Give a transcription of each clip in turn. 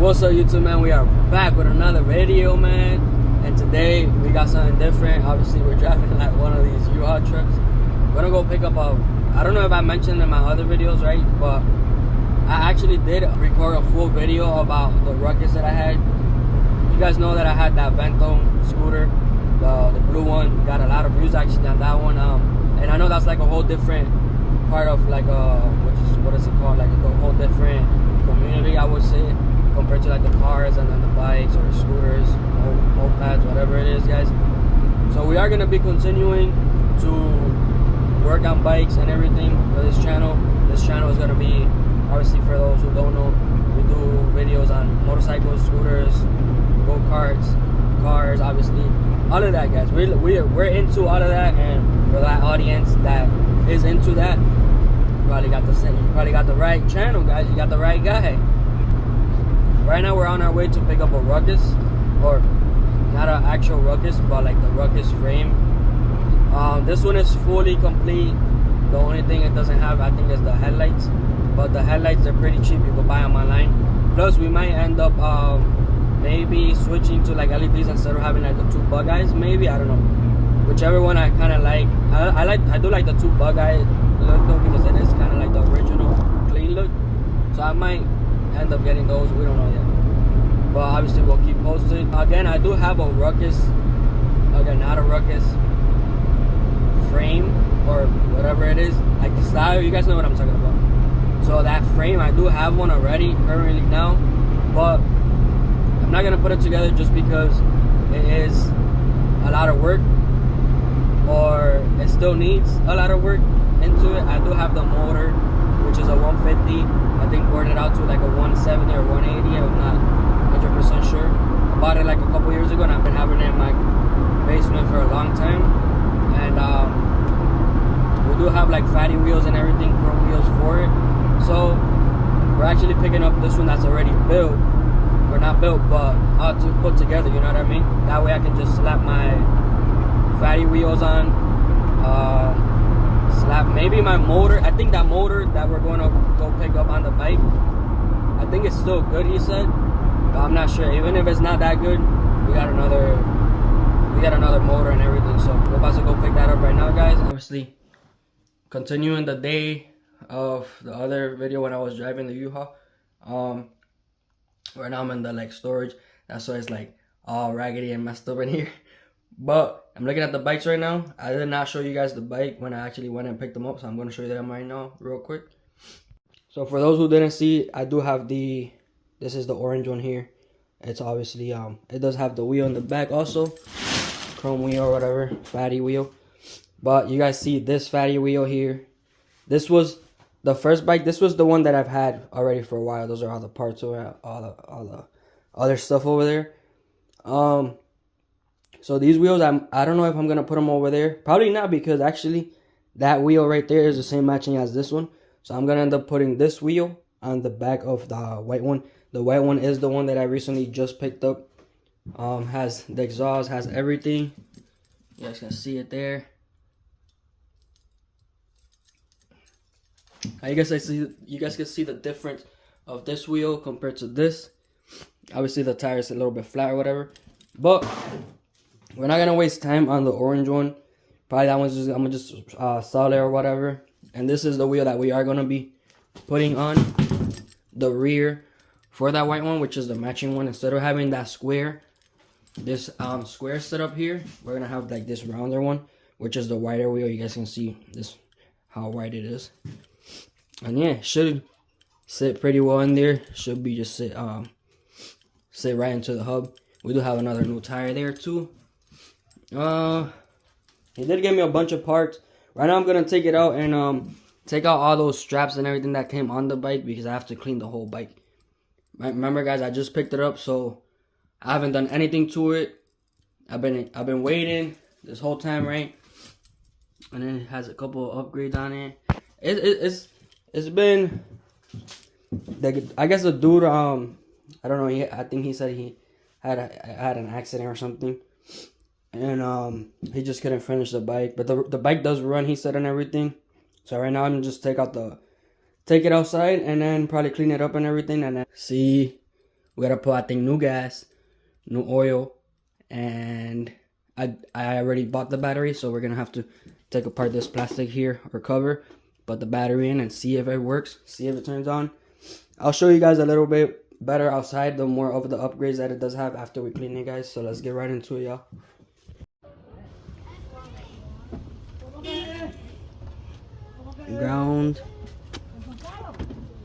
What's up, YouTube, man? We are back with another video, man. And today we got something different. Obviously, we're driving like one of these U-Haul trucks. We're gonna go pick up I don't know if I mentioned in my other videos, right? But I actually did record a full video about the ruckus that I had. You guys know that I had that Vento scooter, the blue one. Got a lot of views actually on that one. And I know that's like a whole different part of like what is it called? Like a whole different community, I would say, compared to like the cars and then the bikes or the scooters, mopeds, whatever it is, guys. So we are gonna be continuing to work on bikes and everything for this channel. This channel is gonna be, obviously, for those who don't know, we do videos on motorcycles, scooters, go-karts, cars, obviously, all of that, guys. We're into all of that, and for that audience that is into that, you probably got the right channel, guys. You got the right guy. Right now we're on our way to pick up a ruckus, or not an actual ruckus, but like the ruckus frame. This one is fully complete. The only thing it doesn't have, I think, is the headlights, but the headlights are pretty cheap. You can buy them online. Plus we might end up maybe switching to like LEDs instead of having like the two bug eyes. Maybe, I don't know, whichever one I kind of like. I do like the two bug eye look though, because it is kind of like the original clean look. So I might end up getting those. We don't know yet, but obviously we'll keep posted. Again, I do have a ruckus, again, not a ruckus frame or whatever it is, like the style, you guys know what I'm talking about. So that frame, I do have one already currently now, but I'm not gonna put it together just because it is a lot of work, or it still needs a lot of work into it. I do have the motor, which is a 150. I think bored it out to like a 170 or 180. I'm not 100% sure. I bought it like a couple years ago, and I've been having it in my basement for a long time. And we do have like fatty wheels and everything, chrome wheels for it. So we're actually picking up this one that's already built, or not built, but to put together. You know what I mean? That way I can just slap my fatty wheels on. Slap maybe my motor. I think that motor that we're going to go pick up on the bike, I think it's still good, he said, but I'm not sure. Even if it's not that good, we got another motor and everything. So we're about to go pick that up right now, guys. Obviously continuing the day of the other video when I was driving the U-Haul. Right now I'm in the like storage, that's why it's like all raggedy and messed up in here. But I'm looking at the bikes right now. I did not show you guys the bike when I actually went and picked them up, so I'm going to show you them right now real quick. So for those who didn't see, I do have this is the orange one here. It's obviously it does have the wheel in the back also, chrome wheel or whatever, fatty wheel. But you guys see this fatty wheel here. This was the first bike. This was the one that I've had already for a while. Those are all the parts over it, all the other stuff over there. So these wheels, I don't know if I'm going to put them over there. Probably not, because actually that wheel right there is the same matching as this one. So I'm going to end up putting this wheel on the back of the white one. The white one is the one that I recently just picked up. Has the exhaust, has everything. You guys can see it there. You guys can see the difference of this wheel compared to this. Obviously the tire is a little bit flat or whatever. But we're not gonna waste time on the orange one. Probably that one's I'm gonna just sell it or whatever. And this is the wheel that we are gonna be putting on the rear for that white one, which is the matching one. Instead of having that square, this square setup here, we're gonna have like this rounder one, which is the wider wheel. You guys can see this, how wide it is. And yeah, should sit pretty well in there. Should be just sit right into the hub. We do have another new tire there too. He did give me a bunch of parts. Right now I'm gonna take it out and take out all those straps and everything that came on the bike, because I have to clean the whole bike. Remember, guys, I just picked it up, so I haven't done anything to it. I've been waiting this whole time, right? And then it has a couple of upgrades on it. It's been, I guess the dude, I don't know, I think he said he had an accident or something, and he just couldn't finish the bike. But the bike does run, he said, and everything. So right now I'm gonna just take it outside and then probably clean it up and everything, and then see We gotta put, I think, new gas, new oil, and I already bought the battery, so we're gonna have to take apart this plastic here or cover, put the battery in and see if it works, see if it turns on. I'll show you guys a little bit better outside, the more of the upgrades that it does have after we clean it, guys. So let's get right into it, y'all. Ground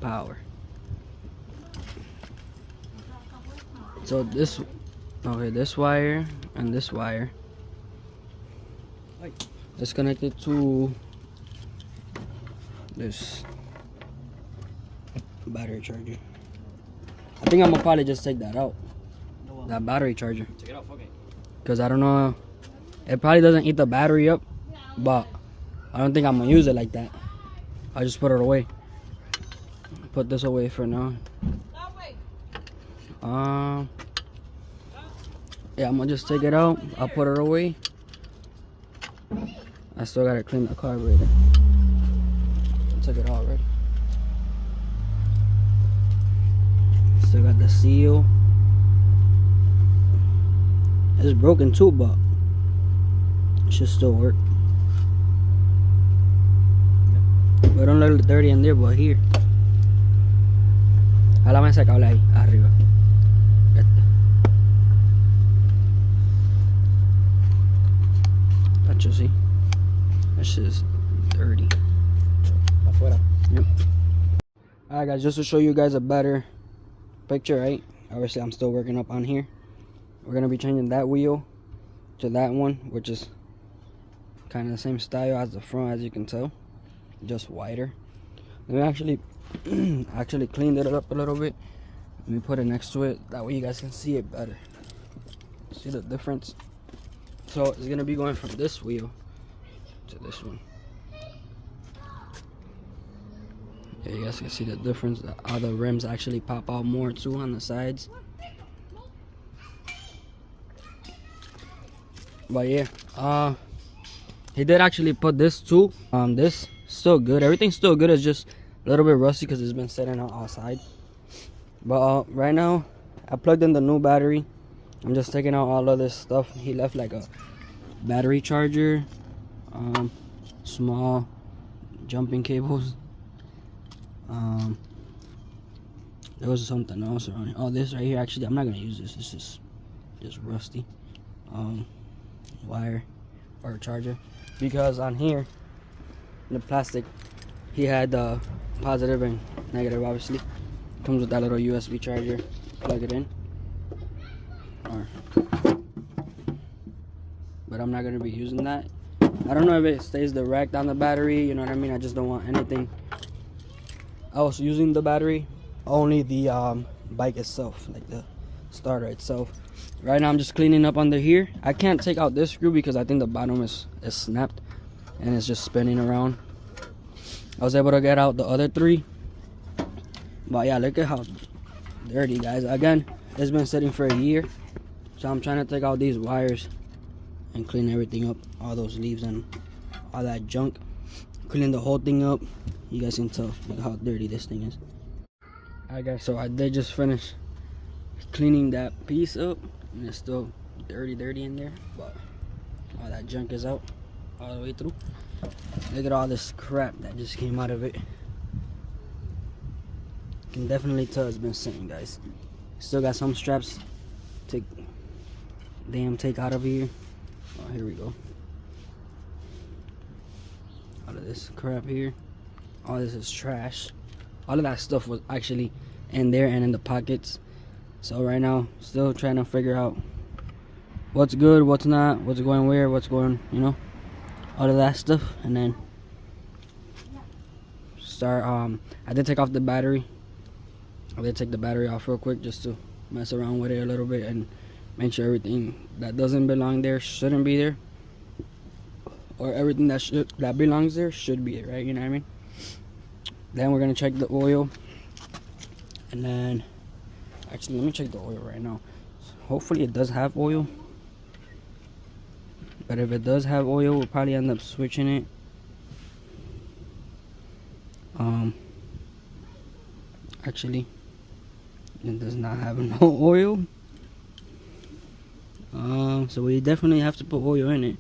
power. So this wire and this wire is connected to this battery charger. I think I'm gonna probably just take that out, that battery charger. Take it out, fuck it. Cause I don't know, it probably doesn't eat the battery up, but I don't think I'm gonna use it like that. I'll just put it away. Put this away for now. Yeah, I'm gonna just take it out. I'll put it away. I still gotta clean the carburetor. I took it out already. Still got the seal. It's broken too, but it should still work. But don't look dirty in there, but here. Jálame ese cable ahí, arriba. Gotcha, see? That shit is dirty. Afuera. Yep. Alright, guys, just to show you guys a better picture, right? Obviously, I'm still working up on here. We're going to be changing that wheel to that one, which is kind of the same style as the front, as you can tell. Just wider. Let me actually cleaned it up a little bit. Let me put it next to it, that way you guys can see it better. See the difference? So it's gonna be going from this wheel to this one. Yeah, you guys can see the difference. All the rims actually pop out more too on the sides. But yeah, he did actually put this too. This still good. Everything's still good. It's just a little bit rusty because it's been sitting outside. But right now, I plugged in the new battery. I'm just taking out all of this stuff. He left like a battery charger, small jumping cables. There was something else around here. Oh, this right here. Actually, I'm not gonna use this. This is just rusty. Wire or charger, because on here, the plastic, he had the positive and negative. Obviously, comes with that little USB charger. Plug it in. But I'm not gonna be using that. I don't know if it stays direct on the battery, you know what I mean? I just don't want anything else using the battery, only the bike itself, like the starter itself. Right now I'm just cleaning up under here. I can't take out this screw because I think the bottom is snapped and it's just spinning around. I was able to get out the other three, but yeah, look at how dirty, guys. Again, it's been sitting for a year, so I'm trying to take out these wires and clean everything up, all those leaves and all that junk. Clean the whole thing up. You guys can tell, look how dirty this thing is. Alright guys, so I did just finish cleaning that piece up, and it's still dirty in there, but all that junk is out all the way through. Look at all this crap that just came out of it. You can definitely tell it's been sitting, guys. Still got some straps to take out of here. Oh, here we go. All of this crap here, all this is trash. All of that stuff was actually in there and in the pockets. So right now, still trying to figure out what's good, what's not, what's going where, what's going, you know, all of that stuff. And then start, I did take off the battery. I did take the battery off real quick just to mess around with it a little bit and make sure everything that doesn't belong there shouldn't be there, or everything that belongs there should be there, right? You know what I mean? Then we're gonna check the oil, and then actually let me check the oil right now. Hopefully it does have oil, but if it does have oil, we'll probably end up switching it. Actually, It does not have no oil. So we definitely have to put oil in it.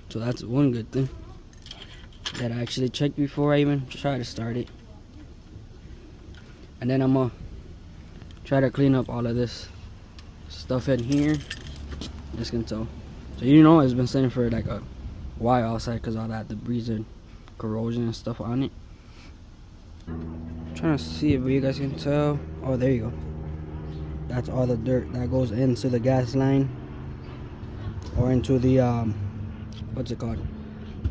So that's one good thing that I actually checked before I even try to start it. And then I'm gonna try to clean up all of this stuff in here. Just can tell. So you know it's been sitting for like a while outside because all that debris and corrosion and stuff on it. I'm trying to see if you guys can tell. Oh, there you go. That's all the dirt that goes into the gas line or into the what's it called,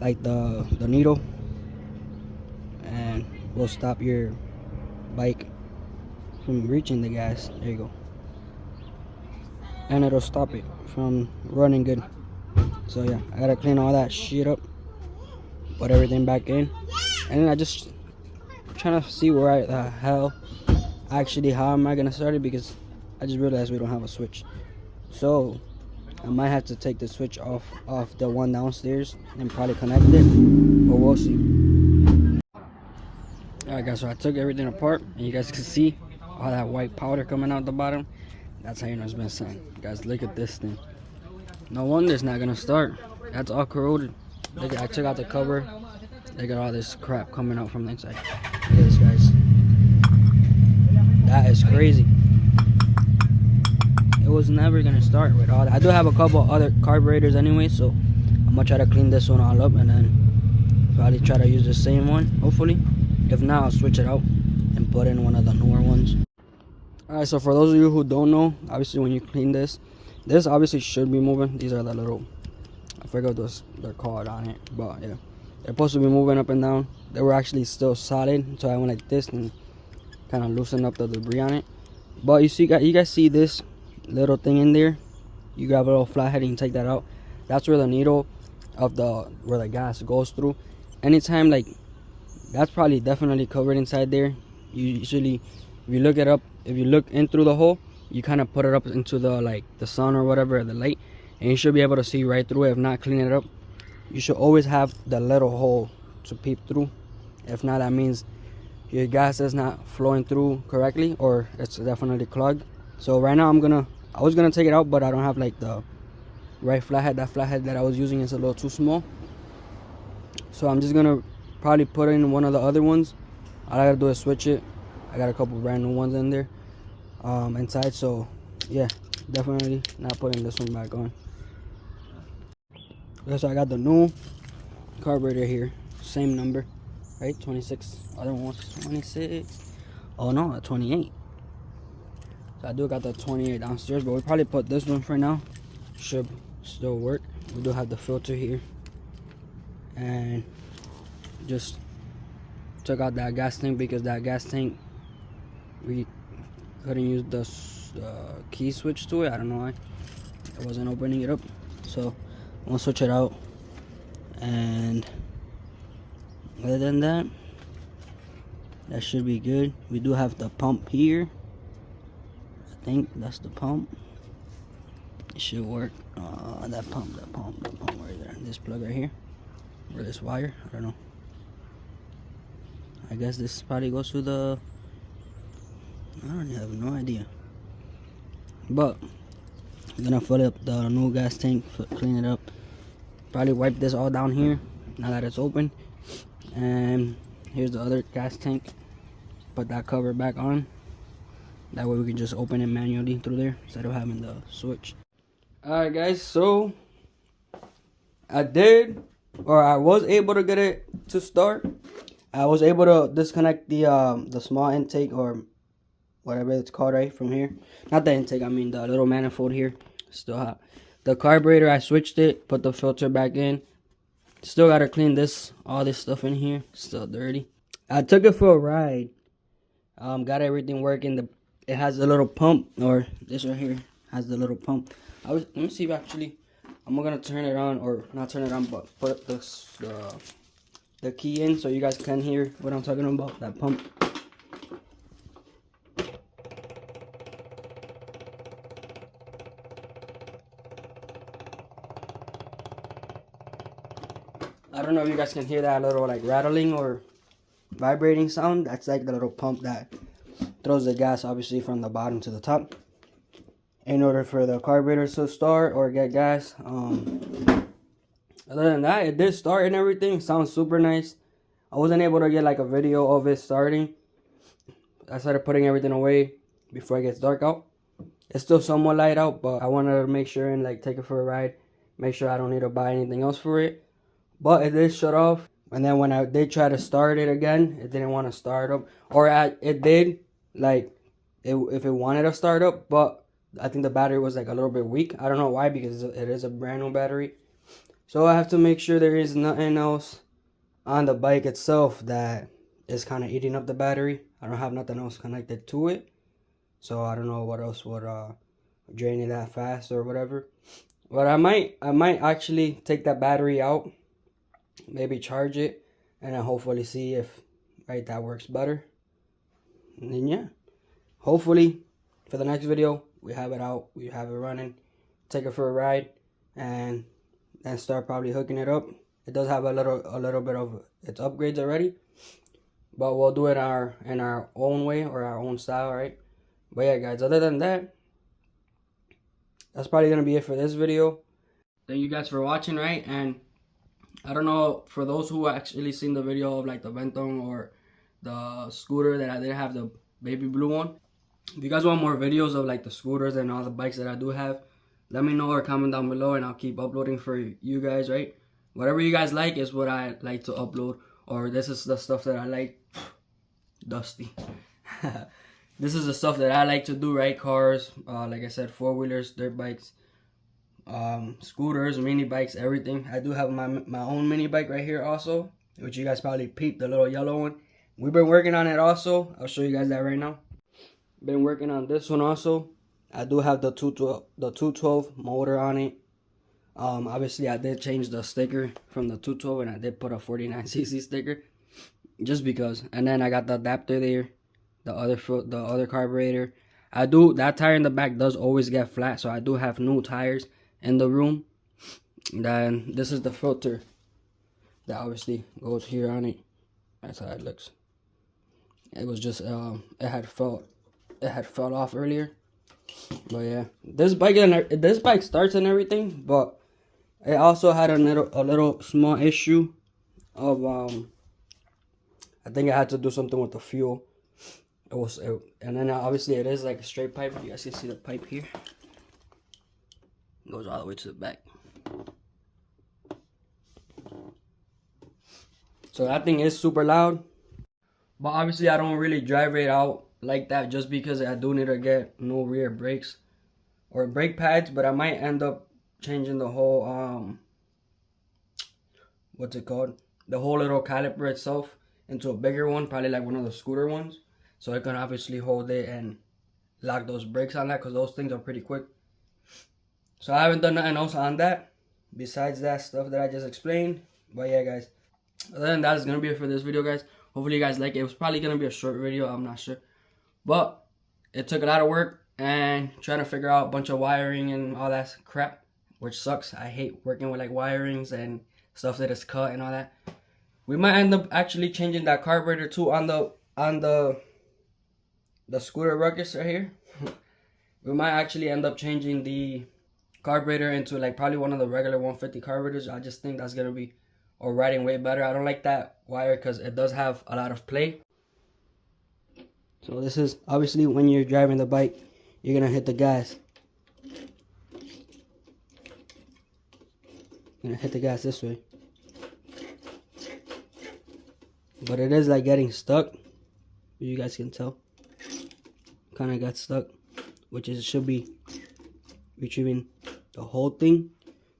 like the needle, and will stop your bike from reaching the gas. There you go. And it'll stop it from running good. So yeah, I gotta clean all that shit up, put everything back in, and then I just trying to see where the hell actually how am I gonna start it, because I just realized we don't have a switch. So I might have to take the switch off the one downstairs and probably connect it, but we'll see. Alright guys, so I took everything apart and you guys can see all that white powder coming out the bottom. That's how you know it's been sand. Guys, look at this thing. No wonder it's not gonna start. That's all corroded. Look at, I took out the cover. Look at all this crap coming out from the inside. Look at this, guys. That is crazy. It was never gonna start with all that. I do have a couple other carburetors anyway, so I'm gonna try to clean this one all up and then probably try to use the same one, hopefully. If not, I'll switch it out and put in one of the newer ones. Alright, so for those of you who don't know, obviously when you clean this obviously should be moving. These are the little, I forgot what they're called on it, but yeah, they're supposed to be moving up and down. They were actually still solid, so I went like this and kind of loosened up the debris on it. But you guys see this little thing in there? You grab a little flathead and you take that out. That's where the needle of where the gas goes through. Anytime, like, that's probably definitely covered inside there. You usually, if you look it up, if you look in through the hole, you kind of put it up into the sun or whatever, the light, and you should be able to see right through it. If not, clean it up. You should always have the little hole to peep through. If not, that means your gas is not flowing through correctly, or it's definitely clogged. So right now I was gonna take it out, but I don't have like the right flathead. That flathead that I was using is a little too small, so I'm just gonna probably put in one of the other ones. All I gotta do is switch it. I got a couple brand new ones in there inside, so yeah, definitely not putting this one back on. Okay, so I got the new carburetor here, same number, right? 26. Other one was 26. Oh no, 28. So I do got the 28 downstairs, but we'll probably put this one for now. Should still work. We do have the filter here, and just took out that gas tank because that gas tank we couldn't use the key switch to it. I don't know why I wasn't opening it up, so I'm gonna switch it out. And other than that, that should be good. We do have the pump here. I think that's the pump. It should work. That pump, where is it? This plug right here, or this wire, I don't know. I guess this probably goes to the, I don't have no idea. But I'm gonna fill up the new gas tank, clean it up, probably wipe this all down here now that it's open. And here's the other gas tank. Put that cover back on. That way we can just open it manually through there instead of having the switch. Alright guys, so I was able to get it to start. I was able to disconnect the small intake, or whatever it's called, right from here. Not the intake, I mean the little manifold here. Still hot. The carburetor, I switched it, put the filter back in. Still gotta clean all this stuff in here. Still dirty. I took it for a ride. Got everything working. It has a little pump, or this right here has the little pump. Let me see if actually I'm gonna turn it on, or not turn it on, but put the key in so you guys can hear what I'm talking about. That pump. I don't know if you guys can hear that little like rattling or vibrating sound. That's like the little pump that throws the gas obviously from the bottom to the top in order for the carburetor to start or get gas. Other than that, it did start and everything. Sounds super nice. I wasn't able to get like a video of it starting. I started putting everything away before it gets dark out. It's still somewhat light out, but I wanted to make sure and like take it for a ride. Make sure I don't need to buy anything else for it. But it did shut off. And then when I did try to start it again, it didn't want to start up. Or it did, like, if it wanted to start up. But I think the battery was like a little bit weak. I don't know why, because it is a brand new battery. So I have to make sure there is nothing else on the bike itself that is kind of eating up the battery. I don't have nothing else connected to it. So I don't know what else would drain it that fast or whatever. But I might actually take that battery out, maybe charge it, and then hopefully see if that works better. And then yeah, hopefully for the next video we have it out, we have it running, take it for a ride, and then start probably hooking it up. It does have a little bit of its upgrades already, but we'll do it in our own way or our own style, right? But yeah, guys, other than that, that's probably gonna be it for this video. Thank you guys for watching, right? And I don't know, for those who actually seen the video of like the Ventong or the scooter that I did have, the baby blue one. If you guys want more videos of like the scooters and all the bikes that I do have, let me know or comment down below, and I'll keep uploading for you guys, right? Whatever you guys like is what I like to upload, or this is the stuff that I like. Dusty. This is the stuff that I like to do, right? Cars, like I said, four-wheelers, dirt bikes, scooters, mini bikes, everything. I do have my own mini bike right here also, which you guys probably peeped, the little yellow one. We've been working on it also. I'll show you guys that right now. Been working on this one also. I do have the 212 motor on it. Obviously I did change the sticker from the 212 and I did put a 49cc sticker just because. And then I got the adapter there, the other carburetor. That tire in the back does always get flat, so I do have new tires in the room. Then this is the filter that obviously goes here on it. That's how it looks. It was just it had fell off earlier. But yeah, this bike starts and everything, but it also had a little small issue of I think I had to do something with the fuel. And then obviously it is like a straight pipe. You guys can see the pipe here. It goes all the way to the back. So that thing is super loud. But obviously I don't really drive it out like that, just because I do need to get new rear brakes or brake pads. But I might end up changing the whole what's it called, the whole little caliper itself into a bigger one, probably like one of the scooter ones, so it can obviously hold it and lock those brakes on that, because those things are pretty quick. So I haven't done nothing else on that besides that stuff that I just explained. But yeah, guys, other than that, is gonna be it for this video, guys. Hopefully you guys like it. It was probably gonna be a short video, I'm not sure, but it took a lot of work and trying to figure out a bunch of wiring and all that crap, which sucks. I hate working with like wirings and stuff that is cut and all that. We might end up actually changing that carburetor too on the scooter ruckus right here. We might actually end up changing the carburetor into like probably one of the regular 150 carburetors. I just think that's gonna be riding way better. I don't like that wire because it does have a lot of play. So this is obviously when you're driving the bike, you're gonna hit the gas. You're gonna hit the gas this way. But it is like getting stuck. You guys can tell. Kind of got stuck, which is should be retrieving the whole thing.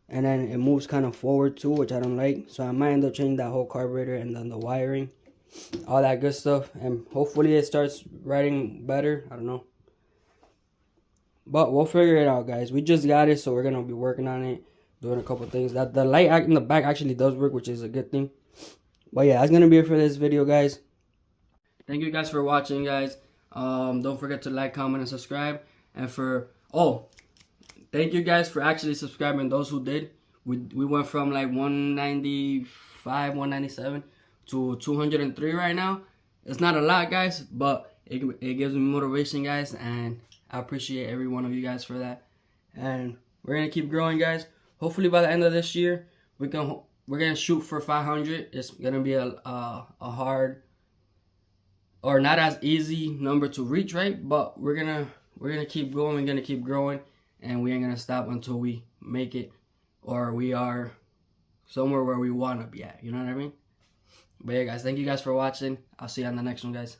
And then it moves kind of forward too, which I don't like. So I might end up changing that whole carburetor and then the wiring, all that good stuff. And hopefully it starts riding better. I don't know. But we'll figure it out, guys. We just got it, so we're going to be working on it, doing a couple things. That the light in the back actually does work, which is a good thing. But yeah, that's going to be it for this video, guys. Thank you guys for watching, guys. Don't forget to like, comment, and subscribe. And thank you guys for actually subscribing, those who did. We went from like 195, 197 to 203 right now. It's not a lot, guys, but It gives me motivation, guys, and I appreciate every one of you guys for that. And we're gonna keep growing, guys. Hopefully by the end of this year, we're gonna shoot for 500. It's gonna be a hard or not as easy number to reach, right? But we're gonna keep going. We're gonna keep growing, and we ain't gonna stop until we make it, or we are somewhere where we wanna be at. You know what I mean? But yeah, guys, thank you guys for watching. I'll see you on the next one, guys.